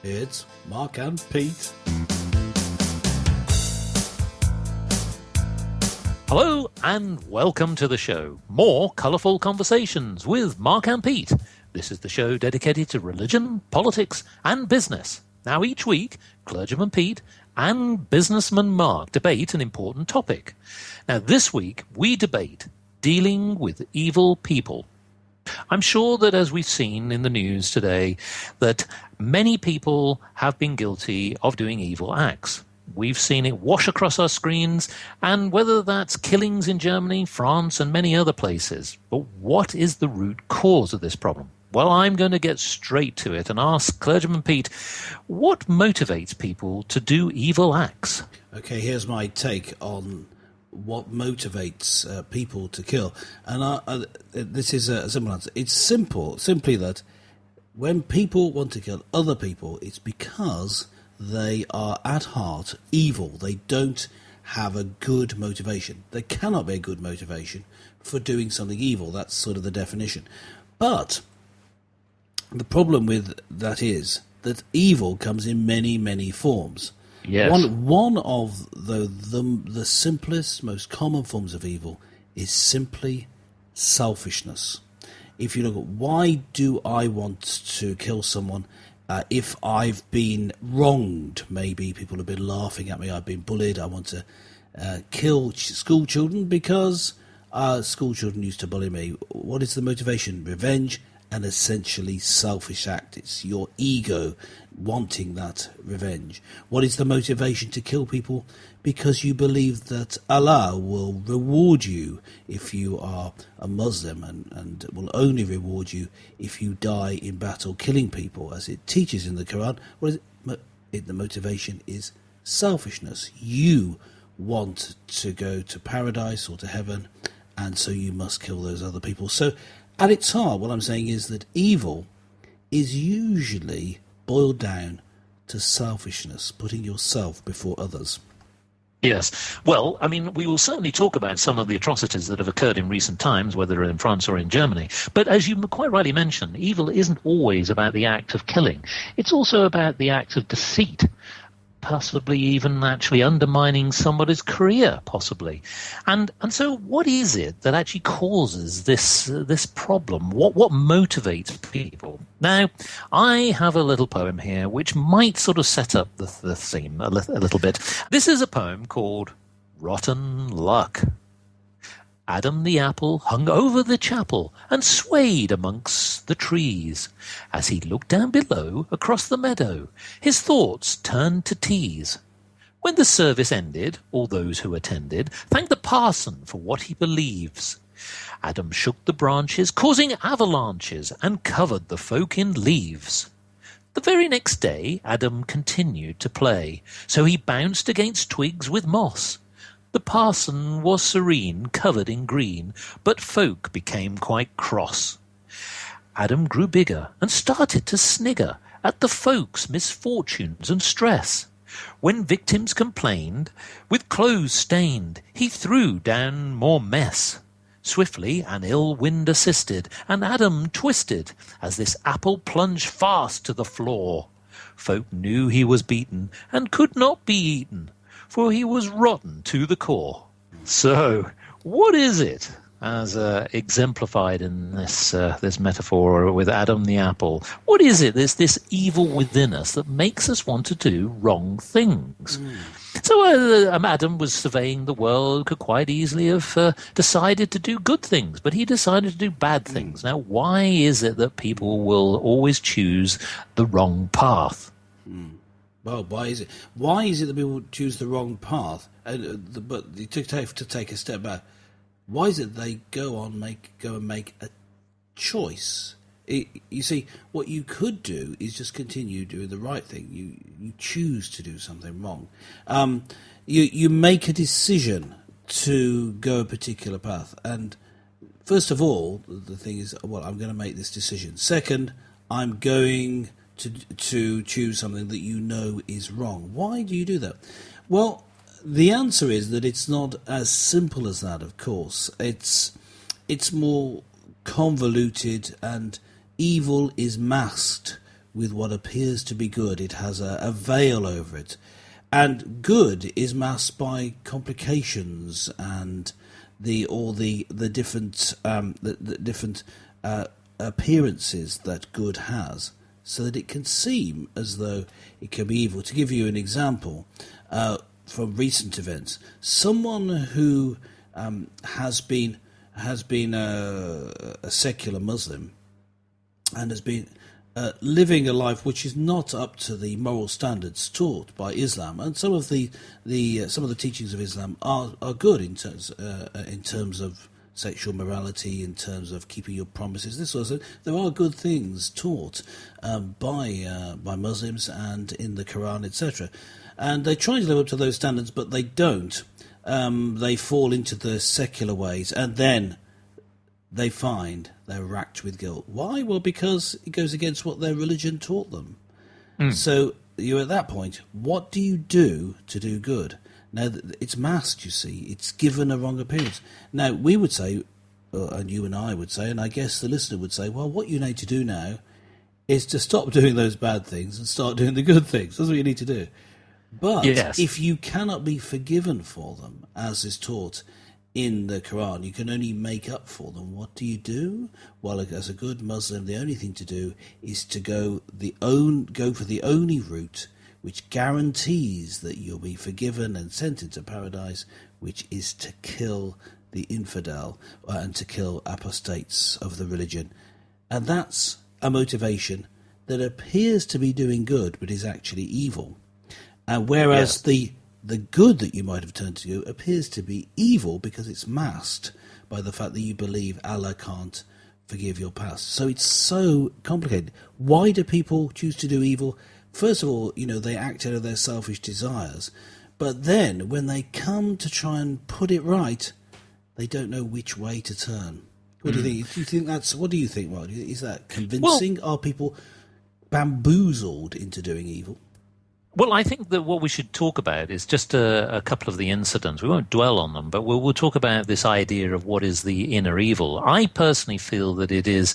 It's Mark and Pete. Hello and welcome to the show. More colourful conversations with Mark and Pete. This is the show dedicated to religion, politics and business. Now each week, clergyman Pete and businessman Mark debate an important topic. Now this week we debate dealing with evil people. I'm sure that as we've seen in the news today, that many people have been guilty of doing evil acts. We've seen it wash across our screens, and whether that's killings in Germany, France, and many other places. But what is the root cause of this problem? Well, I'm going to get straight to it and ask Clergyman Pete, what motivates people to do evil acts? Okay, here's my take on what motivates people to kill. And this is a simple answer. It's simply that when people want to kill other people, it's because they are at heart evil. They don't have a good motivation. There cannot be a good motivation for doing something evil. That's sort of the definition. But the problem with that is that evil comes in many, many forms. Yes. One of the simplest, most common forms of evil is simply selfishness. If you look at why do I want to kill someone, if I've been wronged, maybe people have been laughing at me, I've been bullied, I want to kill school children because school children used to bully me. What is the motivation? Revenge. An essentially selfish act. It's your ego wanting that revenge. What is the motivation to kill people? Because you believe that Allah will reward you if you are a Muslim and will only reward you if you die in battle killing people, as it teaches in the Quran. What is it? The motivation is selfishness. You want to go to paradise or to heaven, and so you must kill those other people. So at its heart, what I'm saying is that evil is usually boiled down to selfishness, putting yourself before others. Yes. Well, I mean, we will certainly talk about some of the atrocities that have occurred in recent times, whether in France or in Germany. But as you quite rightly mentioned, evil isn't always about the act of killing. It's also about the act of deceit, possibly even actually undermining somebody's career, possibly. And so what is it that actually causes this problem? What motivates people? Now, I have a little poem here which might sort of set up the theme a little bit. This is a poem called Rotten Luck. Adam the apple hung over the chapel and swayed amongst the trees. As he looked down below across the meadow, his thoughts turned to tease. When the service ended, all those who attended thanked the parson for what he believes. Adam shook the branches, causing avalanches, and covered the folk in leaves. The very next day, Adam continued to play, so he bounced against twigs with moss. The parson was serene, covered in green, but folk became quite cross. Adam grew bigger and started to snigger at the folks' misfortunes and stress. When victims complained, with clothes stained, he threw down more mess. Swiftly an ill wind assisted, and Adam twisted, as this apple plunged fast to the floor. Folk knew he was beaten, and could not be eaten, for he was rotten to the core. So, what is it, as exemplified in this metaphor with Adam the apple? What is it, this evil within us that makes us want to do wrong things? So Adam was surveying the world, could quite easily have decided to do good things, but he decided to do bad things. Now, why is it that people will always choose the wrong path? Well, why is it? Why is it that people choose the wrong path? But you have to take a step back. Why is it they go and make a choice? You see, what you could do is just continue doing the right thing. You choose to do something wrong. You make a decision to go a particular path, and first of all, the thing is, well, I'm going to make this decision. Second, I'm going to choose something that you know is wrong. Why do you do that? Well, the answer is that it's not as simple as that, of course. It's more convoluted, and evil is masked with what appears to be good. It has a veil over it. And good is masked by complications and the different appearances that good has, so that it can seem as though it can be evil. To give you an example from recent events, someone who has been a secular Muslim and has been living a life which is not up to the moral standards taught by Islam, and some of the teachings of Islam are good in terms of sexual morality, in terms of keeping your promises. This also, there are good things taught by Muslims and in the Quran, etc. And they try to live up to those standards, but they don't. They fall into the secular ways, and then they find they're racked with guilt. Why? Well, because it goes against what their religion taught them. So you're at that point. What do you do to do good? Now, it's masked, you see. It's given a wrong appearance. Now, we would say, and you and I would say, and I guess the listener would say, well, what you need to do now is to stop doing those bad things and start doing the good things. That's what you need to do. But if you cannot be forgiven for them, as is taught in the Quran, you can only make up for them. What do you do? Well, as a good Muslim, the only thing to do is to go for the only route which guarantees that you'll be forgiven and sent into paradise, which is to kill the infidel and to kill apostates of the religion. And that's a motivation that appears to be doing good, but is actually evil. Whereas the good that you might have turned to appears to be evil because it's masked by the fact that you believe Allah can't forgive your past. So it's so complicated. Why do people choose to do evil? First of all, they act out of their selfish desires. But then, when they come to try and put it right, they don't know which way to turn. What do you think? What do you think, Rod? Is that convincing? Are people bamboozled into doing evil? Well, I think that what we should talk about is just a couple of the incidents. We won't dwell on them, but we'll talk about this idea of what is the inner evil. I personally feel that it is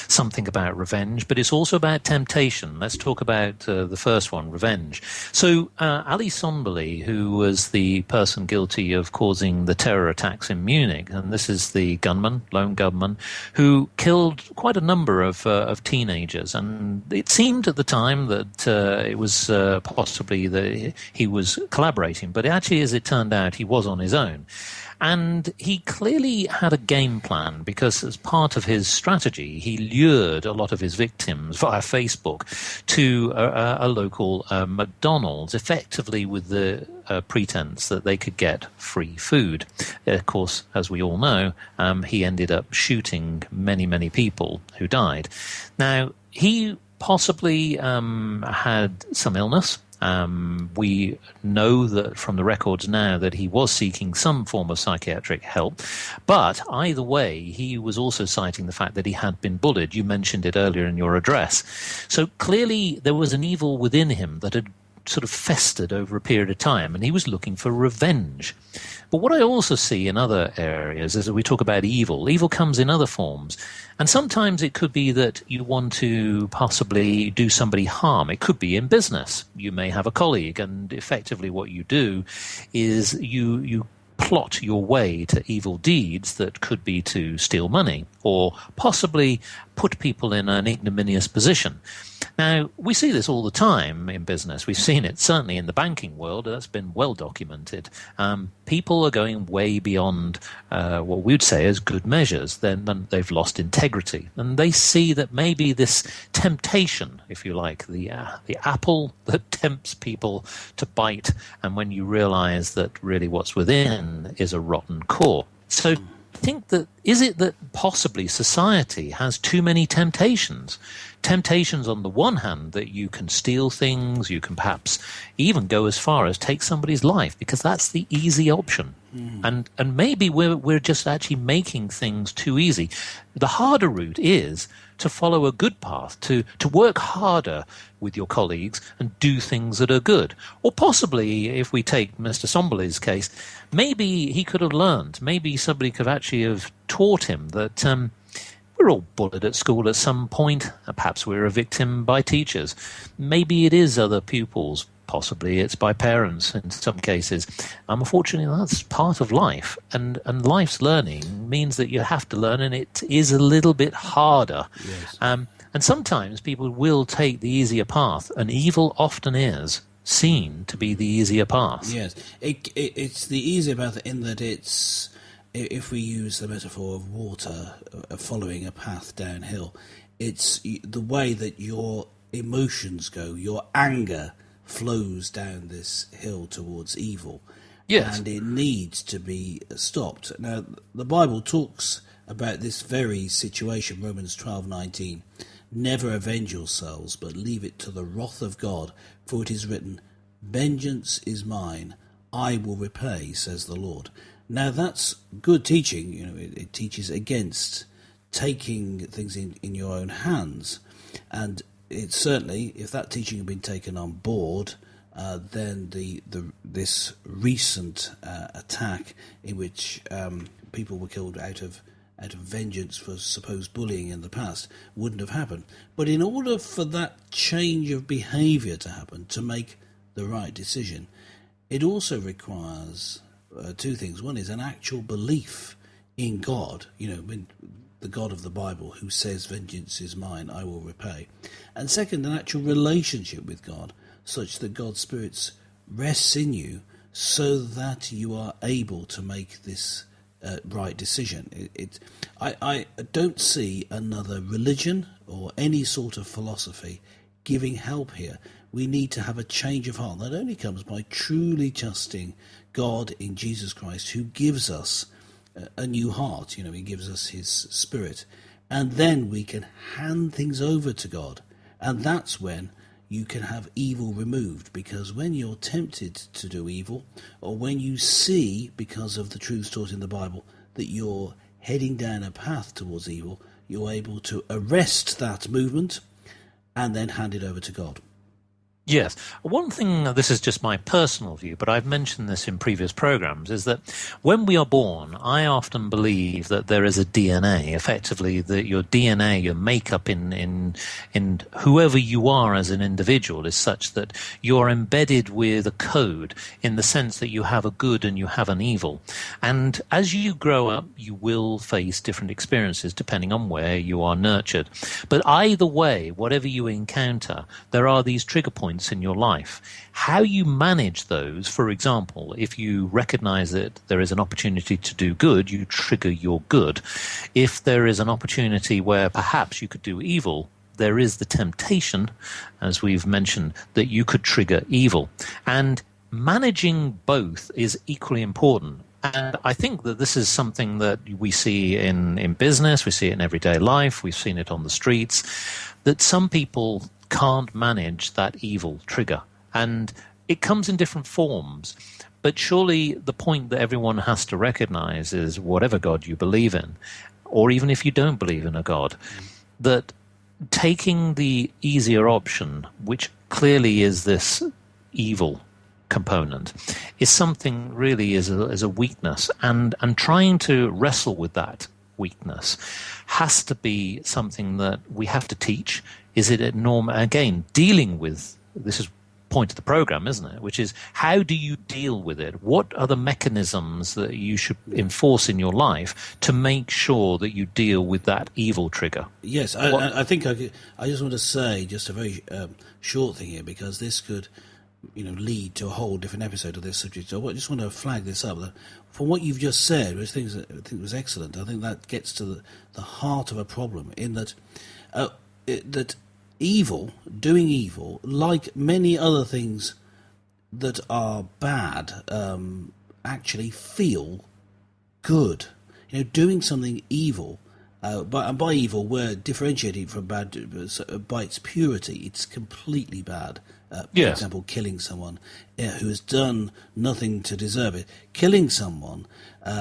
something about revenge, but it's also about temptation. Let's talk about the first one, revenge. So Ali Sonbali, who was the person guilty of causing the terror attacks in Munich, and this is the lone gunman, who killed quite a number of teenagers. And it seemed at the time that it was possibly that he was collaborating, but actually, as it turned out, he was on his own. And he clearly had a game plan, because as part of his strategy, he lured a lot of his victims via Facebook to a local McDonald's, effectively with the pretense that they could get free food. Of course, as we all know, he ended up shooting many, many people who died. Now, he possibly had some illness. We know that from the records now that he was seeking some form of psychiatric help, but either way, he was also citing the fact that he had been bullied. You mentioned it earlier in your address. So clearly there was an evil within him that had sort of festered over a period of time, and he was looking for revenge. But what I also see in other areas is that we talk about evil comes in other forms. And sometimes it could be that you want to possibly do somebody harm. It could be in business. You may have a colleague, and effectively what you do is you plot your way to evil deeds that could be to steal money or possibly put people in an ignominious position. Now, we see this all the time in business. We've seen it certainly in the banking world. That's been well documented. People are going way beyond what we would say as good measures. Then they've lost integrity. And they see that maybe this temptation, if you like, the apple that tempts people to bite, and when you realize that really what's within is a rotten core. So I think that, is it that possibly society has too many temptations? Temptations on the one hand that you can steal things, you can perhaps even go as far as take somebody's life, because that's the easy option. And maybe we're just actually making things too easy. The harder route is to follow a good path, to work harder with your colleagues and do things that are good. Or possibly, if we take Mr. Sonbali's case, maybe he could have learned, maybe somebody could actually have taught him that We're all bullied at school at some point. Perhaps we're a victim by teachers. Maybe it is other pupils. Possibly it's by parents in some cases. Unfortunately, that's part of life. And life's learning means that you have to learn, and it is a little bit harder. Yes. And sometimes people will take the easier path, and evil often is seen to be the easier path. Yes. It's the easier path in that it's, if we use the metaphor of water following a path downhill, it's the way that your emotions go, your anger flows down this hill towards evil. Yes. And it needs to be stopped. Now, the Bible talks about this very situation, Romans 12:19. Never avenge yourselves, but leave it to the wrath of God, for it is written, vengeance is mine, I will repay, says the Lord. Now, that's good teaching. It teaches against taking things in your own hands. And it certainly, if that teaching had been taken on board, then this recent attack in which people were killed out of vengeance for supposed bullying in the past wouldn't have happened. But in order for that change of behaviour to happen, to make the right decision, it also requires two things. One is an actual belief in God, the God of the Bible, who says, vengeance is mine, I will repay. And second, an actual relationship with God, such that God's Spirit rests in you so that you are able to make this right decision. I don't see another religion or any sort of philosophy giving help here. We need to have a change of heart. That only comes by truly trusting God in Jesus Christ, who gives us a new heart. He gives us his Spirit. And then we can hand things over to God. And that's when you can have evil removed, because when you're tempted to do evil, or when you see, because of the truths taught in the Bible, that you're heading down a path towards evil, you're able to arrest that movement and then hand it over to God. Yes. One thing, this is just my personal view, but I've mentioned this in previous programs, is that when we are born, I often believe that there is a DNA, effectively, that your DNA, your makeup in whoever you are as an individual is such that you're embedded with a code, in the sense that you have a good and you have an evil. And as you grow up, you will face different experiences depending on where you are nurtured. But either way, whatever you encounter, there are these trigger points in your life. How you manage those, for example, if you recognize that there is an opportunity to do good, you trigger your good. If there is an opportunity where perhaps you could do evil, there is the temptation, as we've mentioned, that you could trigger evil. And managing both is equally important. And I think that this is something that we see in business, we see it in everyday life, we've seen it on the streets, that some people can't manage that evil trigger. And it comes in different forms. But surely the point that everyone has to recognize is, whatever God you believe in, or even if you don't believe in a God, that taking the easier option, which clearly is this evil component, is something really is a weakness. And trying to wrestle with that weakness has to be something that we have to teach. Is it a norm? Again, dealing with, this is point of the program, isn't it? Which is, how do you deal with it? What are the mechanisms that you should enforce in your life to make sure that you deal with that evil trigger? Yes, I think I just want to say just a very short thing here, because this could lead to a whole different episode of this subject. So I just want to flag this up. From what you've just said, which I think was excellent, I think that gets to the heart of a problem, in that that evil, doing evil, like many other things that are bad, actually feel good. Doing something evil, by evil we're differentiating from bad by its purity. It's completely bad. For example, killing someone who has done nothing to deserve it. Killing someone,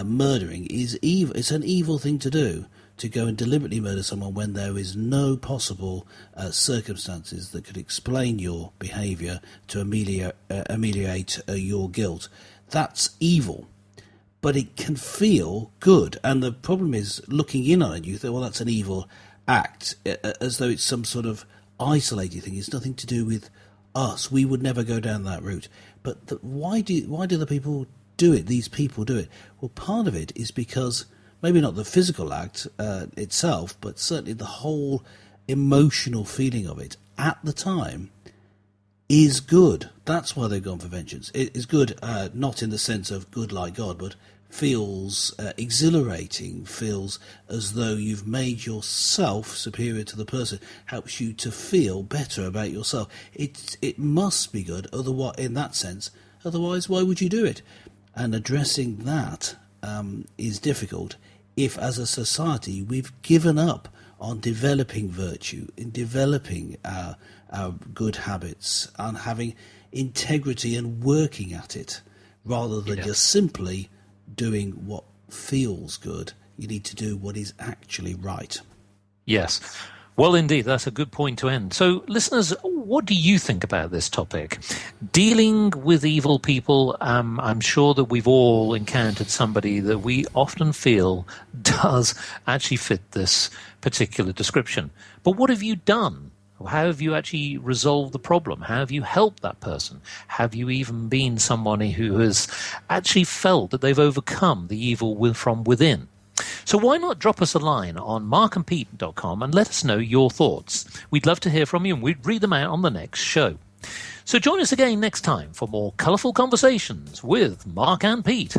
murdering, is evil. It's an evil thing to do, to go and deliberately murder someone when there is no possible circumstances that could explain your behaviour to ameliorate your guilt. That's evil. but it can feel good. And the problem is, looking in on it, you think, well, that's an evil act, as though it's some sort of isolated thing. It's nothing to do with us. We would never go down that route. But why do the people do it? These people do it. Well, part of it is because maybe not the physical act itself, but certainly the whole emotional feeling of it at the time is good. That's why they've gone for vengeance. It is good, not in the sense of good like God, but feels exhilarating, feels as though you've made yourself superior to the person, helps you to feel better about yourself. It must be good, otherwise, in that sense. Otherwise, why would you do it? And addressing that is difficult if, as a society, we've given up on developing virtue, in developing our good habits, and having integrity and working at it, rather than just simply doing what feels good. You need to do what is actually right. Yes. Well, indeed, that's a good point to end. So, listeners, what do you think about this topic? Dealing with evil people, I'm sure that we've all encountered somebody that we often feel does actually fit this particular description. But what have you done? How have you actually resolved the problem? How have you helped that person? Have you even been somebody who has actually felt that they've overcome the evil from within? So why not drop us a line on markandpete.com and let us know your thoughts. We'd love to hear from you, and we'd read them out on the next show. So join us again next time for more colourful conversations with Mark and Pete.